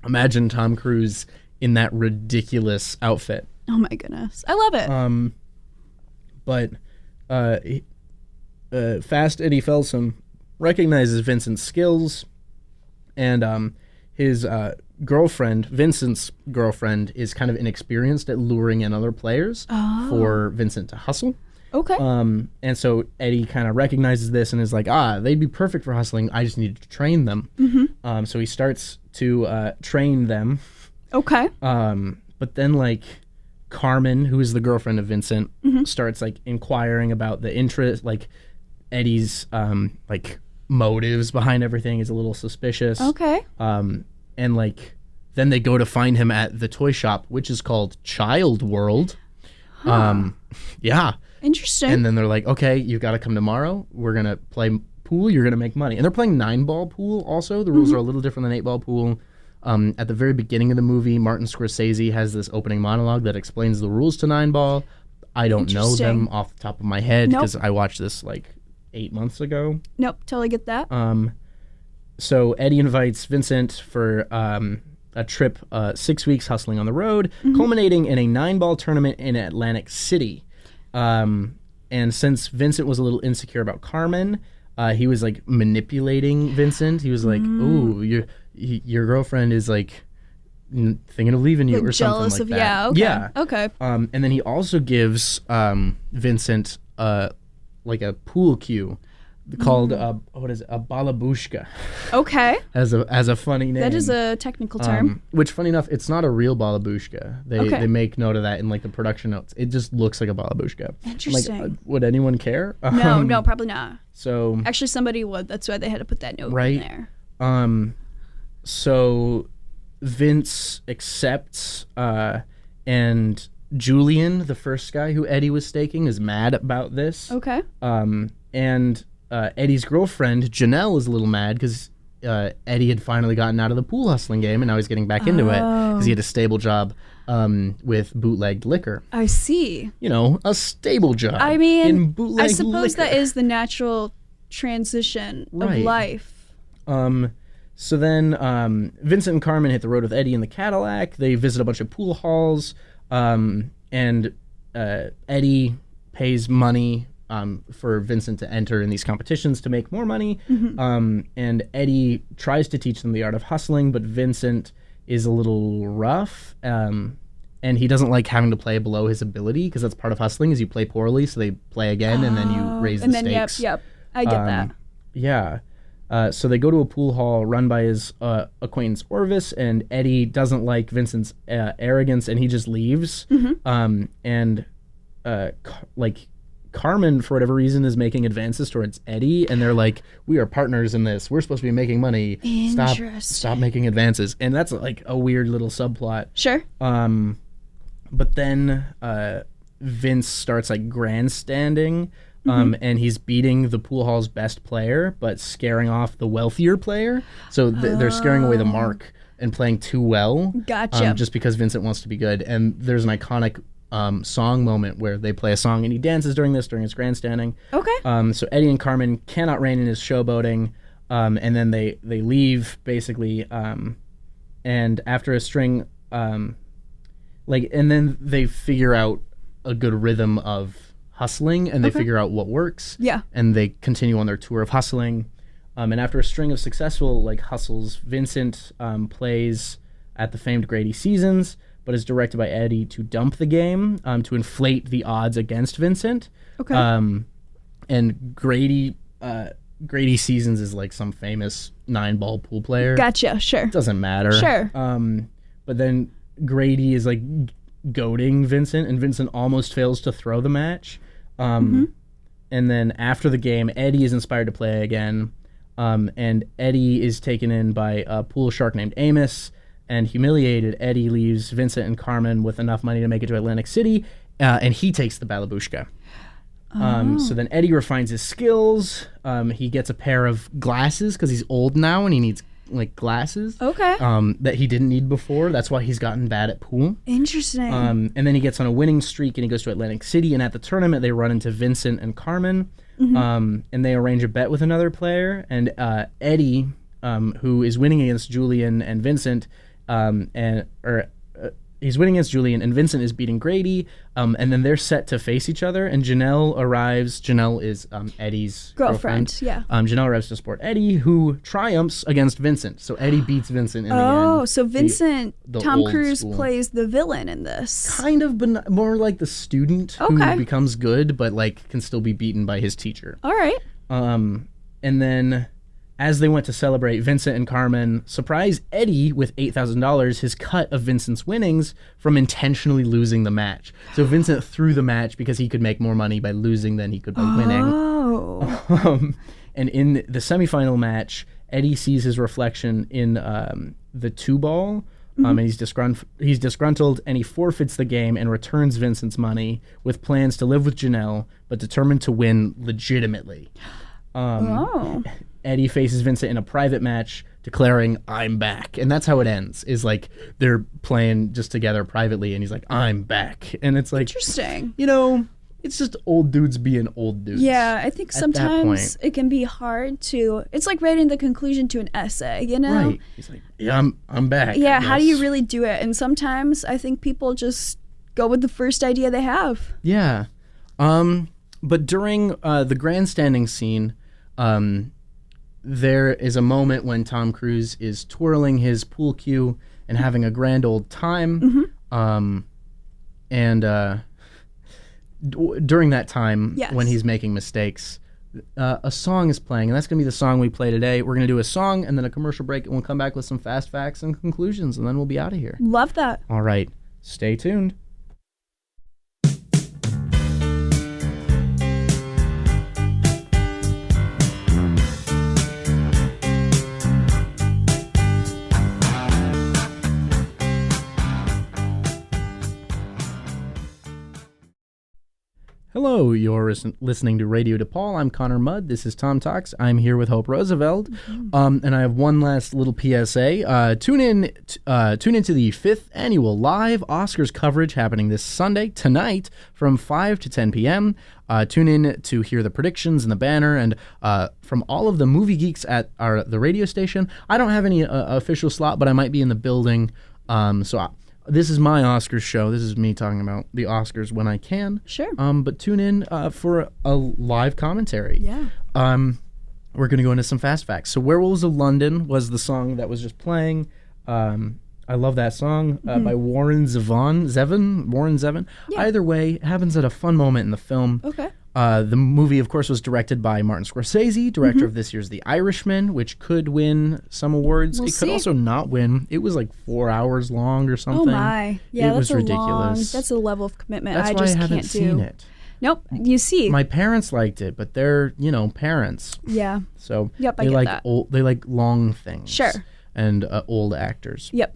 imagine Tom Cruise in that ridiculous outfit. Oh my goodness. I love it. Fast Eddie Felson recognizes Vincent's skills, and his Vincent's girlfriend, is kind of inexperienced at luring in other players for Vincent to hustle. Okay. And so Eddie kind of recognizes this and is like, they'd be perfect for hustling. I just need to train them. So he starts to train them. Okay. But then like Carmen, who is the girlfriend of Vincent, starts like inquiring about the interest, like Eddie's like motives behind everything is a little suspicious. Okay. And like Then they go to find him at the toy shop, which is called Child World. Yeah. Interesting. And then they're like, okay, you got to come tomorrow. We're going to play pool. You're going to make money. And they're playing 9-ball pool also. The rules are a little different than 8-ball pool. At the very beginning of the movie, Martin Scorsese has this opening monologue that explains the rules to 9-ball. I don't know them off the top of my head because I watched this like 8 months ago. Nope, totally get that. So Eddie invites Vincent for a trip, 6 weeks hustling on the road, culminating in a 9-ball tournament in Atlantic City. And since Vincent was a little insecure about Carmen, he was like manipulating Vincent. He was like, "Ooh, your girlfriend is like thinking of leaving you like or jealous something like of, that." Yeah, okay. Yeah. Okay. And then he also gives Vincent like a pool cue called what is it? A balabushka. Okay. As a funny name. That is a technical term. Which, funny enough, it's not a real balabushka. They make note of that in like the production notes. It just looks like a balabushka. Interesting. Like, would anyone care? No, probably not. So actually, somebody would. That's why they had to put that note in there. So Vince accepts, and Julian, the first guy who Eddie was staking, is mad about this. Okay. And Eddie's girlfriend, Janelle, is a little mad because Eddie had finally gotten out of the pool hustling game and now he's getting back into it because he had a stable job with bootlegged liquor. I see. You know, a stable job. I mean, in bootlegged I suppose liquor. that is the natural transition of life. So then Vincent and Carmen hit the road with Eddie in the Cadillac. They visit a bunch of pool halls, and Eddie pays money for Vincent to enter in these competitions to make more money. And Eddie tries to teach them the art of hustling, but Vincent is a little rough. And he doesn't like having to play below his ability because that's part of hustling is you play poorly, so they play again, and then you raise the stakes. Yep. I get that. Yeah. So they go to a pool hall run by his acquaintance Orvis, and Eddie doesn't like Vincent's arrogance, and he just leaves. Carmen, for whatever reason, is making advances towards Eddie, and they're like, "We are partners in this. We're supposed to be making money. Stop making advances." And that's like a weird little subplot. Sure. But then Vince starts like grandstanding. And he's beating the pool hall's best player, but scaring off the wealthier player. So they're scaring away the mark and playing too well. Gotcha. Just because Vincent wants to be good. And there's an iconic song moment where they play a song and he dances during his grandstanding. Okay. So Eddie and Carmen cannot rein in his showboating. And then they leave, basically. And after a string, and then they figure out a good rhythm of hustling, and they figure out what works. Yeah. And they continue on their tour of hustling. And after a string of successful hustles, Vincent plays at the famed Grady Seasons, but is directed by Eddie to dump the game to inflate the odds against Vincent. Okay. And Grady Seasons is like some famous 9-ball pool player. Gotcha. Sure. Doesn't matter. Sure. But then Grady is like goading Vincent, and Vincent almost fails to throw the match. And then after the game, Eddie is inspired to play again. And Eddie is taken in by a pool shark named Amos, and humiliated, Eddie leaves Vincent and Carmen with enough money to make it to Atlantic City, and he takes the balabushka. So then Eddie refines his skills. He gets a pair of glasses because he's old now and he needs glasses. Okay. That he didn't need before. That's why he's gotten bad at pool. Interesting. And then he gets on a winning streak and he goes to Atlantic City, and at the tournament they run into Vincent and Carmen. And they arrange a bet with another player, and Eddie, who is winning against Julian and Vincent, he's winning against Julian, and Vincent is beating Grady, and then they're set to face each other, and Janelle arrives. Janelle is Eddie's girlfriend. Yeah. Janelle arrives to support Eddie, who triumphs against Vincent. So Eddie beats Vincent in the end. Oh, so Vincent, the Tom old Cruise school. plays the villain in this. Kind of, but more like the student who becomes good, but can still be beaten by his teacher. All right. And then, as they went to celebrate, Vincent and Carmen surprise Eddie with $8,000, his cut of Vincent's winnings, from intentionally losing the match. So Vincent threw the match because he could make more money by losing than he could by winning. Oh. And in the semifinal match, Eddie sees his reflection in the 2-ball, And he's disgruntled, and he forfeits the game and returns Vincent's money with plans to live with Janelle, but determined to win legitimately. Eddie faces Vincent in a private match, declaring, "I'm back." And that's how it ends, is like they're playing just together privately, and he's like, "I'm back." And it's like, Interesting. It's just old dudes being old dudes. Yeah, I think sometimes it can be hard to. It's like writing the conclusion to an essay, Right. He's like, "Yeah, I'm back." Yeah, how do you really do it? And sometimes I think people just go with the first idea they have. Yeah. But during the grandstanding scene, there is a moment when Tom Cruise is twirling his pool cue and having a grand old time. During that time, when he's making mistakes, a song is playing, and that's going to be the song we play today. We're going to do a song and then a commercial break, and we'll come back with some fast facts and conclusions, and then we'll be out of here. Love that. All right. Stay tuned. Hello, you're listening to Radio DePaul. I'm Connor Mudd. This is Tom Talks. I'm here with Hope Roosevelt, and I have one last little PSA. Tune into the 5th annual live Oscars coverage happening this Sunday tonight from 5 to 10 p.m. Tune in to hear the predictions and the banner, and from all of the movie geeks at the radio station. I don't have any official slot, but I might be in the building, this is my Oscars show. This is me talking about the Oscars when I can. Sure. But tune in for a live commentary. Yeah. We're going to go into some fast facts. So Werewolves of London was the song that was just playing. I love that song by Warren Zevon. Yeah. Either way, it happens at a fun moment in the film. Okay. The movie, of course, was directed by Martin Scorsese, director of this year's The Irishman, which could win some awards. It could also not win. It was like 4 hours long or something. Oh my. Yeah, it was ridiculous. That's a level of commitment That's I why just I haven't can't seen do. it. Nope. You see. My parents liked it, but they're, parents. Yeah. So I they get like that. they like long things. Sure. And old actors. Yep.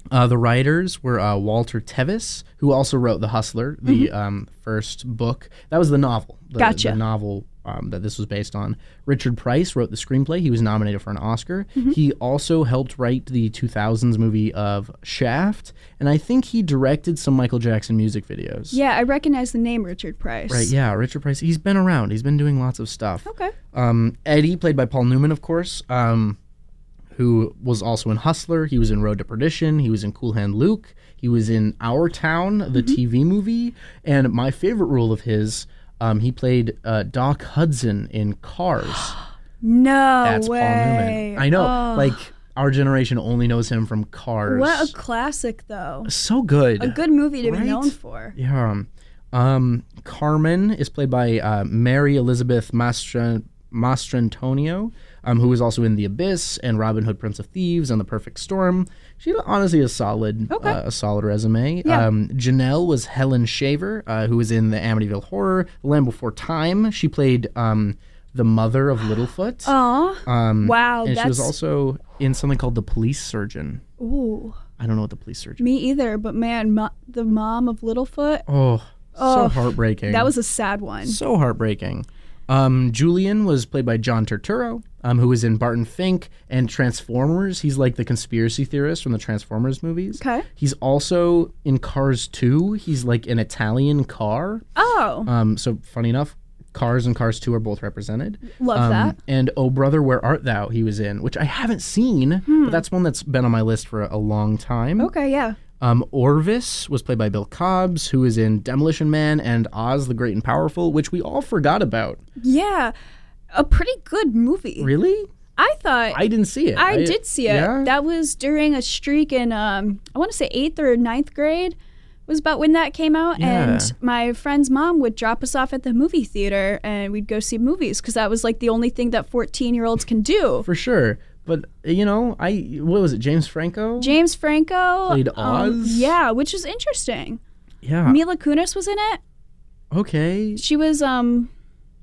The writers were Walter Tevis, who also wrote The Hustler, the first book. That was the novel. Gotcha. The novel that this was based on. Richard Price wrote the screenplay. He was nominated for an Oscar. He also helped write the 2000s movie of Shaft, and I think he directed some Michael Jackson music videos. Yeah, I recognize the name Richard Price. Right, yeah, Richard Price. He's been around. He's been doing lots of stuff. Okay. Eddie, played by Paul Newman, of course, who was also in Hustler. He was in Road to Perdition. He was in Cool Hand Luke. He was in Our Town, the TV movie. And my favorite role of his, he played Doc Hudson in Cars. That's way. Paul Newman. I know. Our generation only knows him from Cars. What a classic, though. So good. A good movie to be known for. Yeah. Carmen is played by Mary Elizabeth Mastrantonio, who was also in The Abyss and Robin Hood, Prince of Thieves and The Perfect Storm. She had honestly a solid resume. Yeah. Janelle was Helen Shaver, who was in the Amityville Horror, The Land Before Time. She played the mother of Littlefoot. Oh, wow. And she was also in something called The Police Surgeon. Ooh. I don't know what The Police Surgeon Me either, but man, the mom of Littlefoot. So heartbreaking. That was a sad one. So heartbreaking. Julian was played by John Turturro, who was in Barton Fink and Transformers. He's like the conspiracy theorist from the Transformers movies. Okay. He's also in Cars 2. He's like an Italian car. Oh. So funny enough, Cars and Cars 2 are both represented. Love that. And Oh Brother, Where Art Thou? He was in, which I haven't seen, but that's one that's been on my list for a long time. Okay, yeah. Orvis was played by Bill Cobbs, who is in Demolition Man and Oz the Great and Powerful, which we all forgot about. Yeah, a pretty good movie. Really? I thought... I didn't see it. I did see it. Yeah? That was during a streak in, I want to say 8th or 9th grade was about when that came out. Yeah. And my friend's mom would drop us off at the movie theater and we'd go see movies because that was like the only thing that 14-year-olds can do. For sure. But, what was it, James Franco? James Franco. Played Oz? Yeah, which is interesting. Yeah. Mila Kunis was in it. Okay. She was,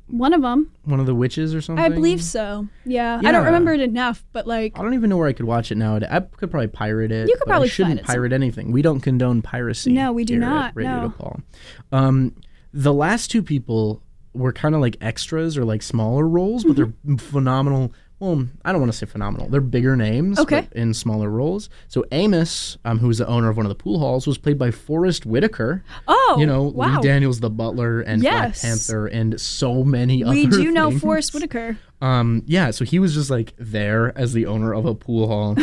One of them. One of the witches or something? I believe so. Yeah. I don't remember it enough, but like... I don't even know where I could watch it nowadays. I could probably pirate it. You could probably I shouldn't find it pirate anything. We don't condone piracy. No, we do here not. At Radio No. DePaul. The last two people were kind of like extras or like smaller roles, but they're phenomenal. Well, I don't want to say phenomenal. They're bigger names but in smaller roles. So Amos, who's the owner of one of the pool halls, was played by Forrest Whitaker. Oh, Lee wow. Daniels, the butler, and Black Panther, and so many other We do things. know Forrest Whitaker. So he was just like there as the owner of a pool hall.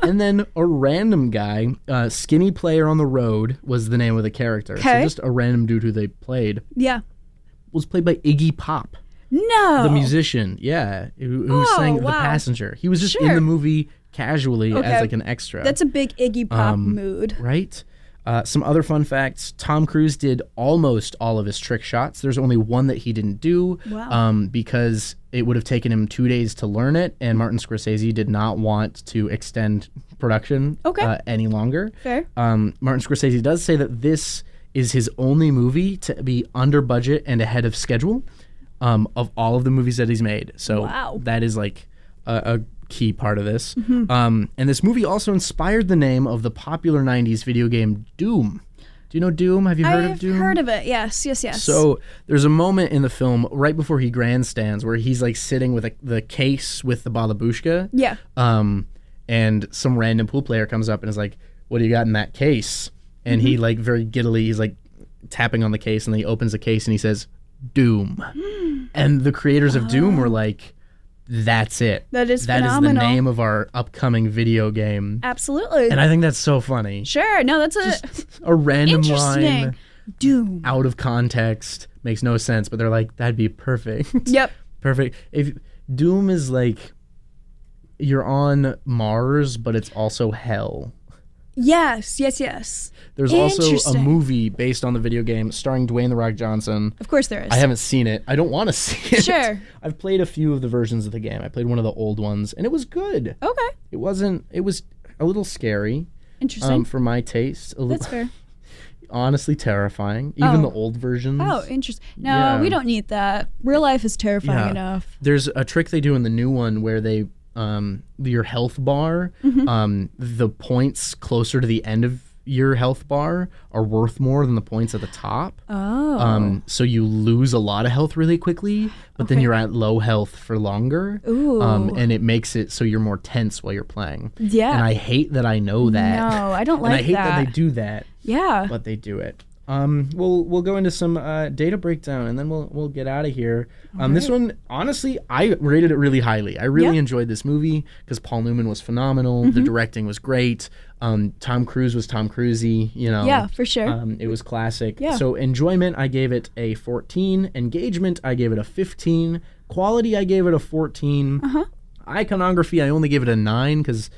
And then a random guy, Skinny Player on the Road was the name of the character. So just a random dude who they played. Yeah. Was played by Iggy Pop. No. The musician, who sang The Passenger. He was just in the movie casually as like an extra. That's a big Iggy Pop mood. Right? Some other fun facts. Tom Cruise did almost all of his trick shots. There's only one that he didn't do because it would have taken him 2 days to learn it, and Martin Scorsese did not want to extend production any longer. Fair. Martin Scorsese does say that this is his only movie to be under budget and ahead of schedule. Of all of the movies that he's made. So that is like a key part of this. And this movie also inspired the name of the popular 90s video game Doom. Do you know Doom? Have you heard of Doom? I've heard of it, yes. So there's a moment in the film right before he grandstands where he's like sitting with the case with the balabushka. Yeah. And some random pool player comes up and is like, what do you got in that case? And he like very giddily, he's like tapping on the case, and then he opens the case and he says, Doom. And the creators of Doom were like, that's it. That is the name of our upcoming video game. Absolutely. And I think that's so funny. Sure. No, that's just a random line. Doom. Out of context. Makes no sense, but they're like, that'd be perfect. Yep. Perfect. If Doom is like, you're on Mars, but it's also hell. Yes. There's also a movie based on the video game starring Dwayne "The Rock" Johnson. Of course there is. I haven't seen it. I don't want to see it. Sure. I've played a few of the versions of the game. I played one of the old ones, and it was good. Okay. It was a little scary. Interesting. For my taste. That's fair. Honestly terrifying. Even the old versions. Oh, interesting. No, we don't need that. Real life is terrifying enough. There's a trick they do in the new one where they your health bar, the points closer to the end of your health bar are worth more than the points at the top. Oh. So you lose a lot of health really quickly, but then you're at low health for longer. Ooh. And it makes it so you're more tense while you're playing. Yeah. And I hate that I know that. No, I don't like that. And I hate that they do that. Yeah. But they do it. We'll go into some data breakdown, and then we'll get out of here. This one, honestly, I rated it really highly. I really enjoyed this movie because Paul Newman was phenomenal. The directing was great. Tom Cruise was Tom Cruisey. Yeah, for sure. It was classic. Yeah. So enjoyment, I gave it a 14. Engagement, I gave it a 15. Quality, I gave it a 14. Iconography, I only gave it a 9 because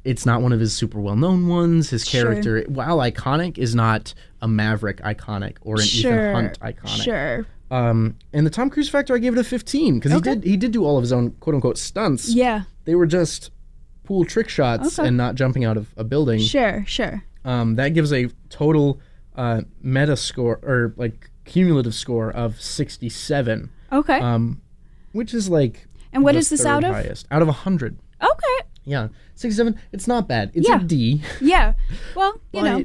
it's not one of his super well-known ones. His character, while iconic, is not a Maverick iconic or an Ethan Hunt iconic. Sure. And the Tom Cruise factor, I gave it a 15 because he did do all of his own quote-unquote stunts. Yeah. They were just pool trick shots and not jumping out of a building. Sure. That gives a total meta score, or like cumulative score, of 67. Okay. Which is like and what is this out of? Highest. Out of 100. Okay. Yeah, 67. It's not bad. It's a D. Yeah. Well, you know.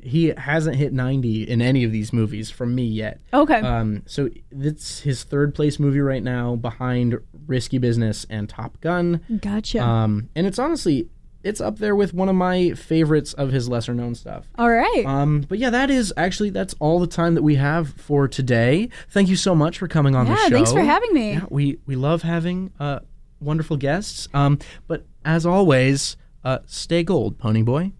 He hasn't hit 90 in any of these movies from me yet. Okay. So it's his third place movie right now, behind Risky Business and Top Gun. Gotcha. And it's honestly, it's up there with one of my favorites of his lesser known stuff. All right. But yeah, that's all the time that we have for today. Thank you so much for coming on the show. Yeah, thanks for having me. Yeah, we love having wonderful guests. But as always, stay gold, Pony Boy.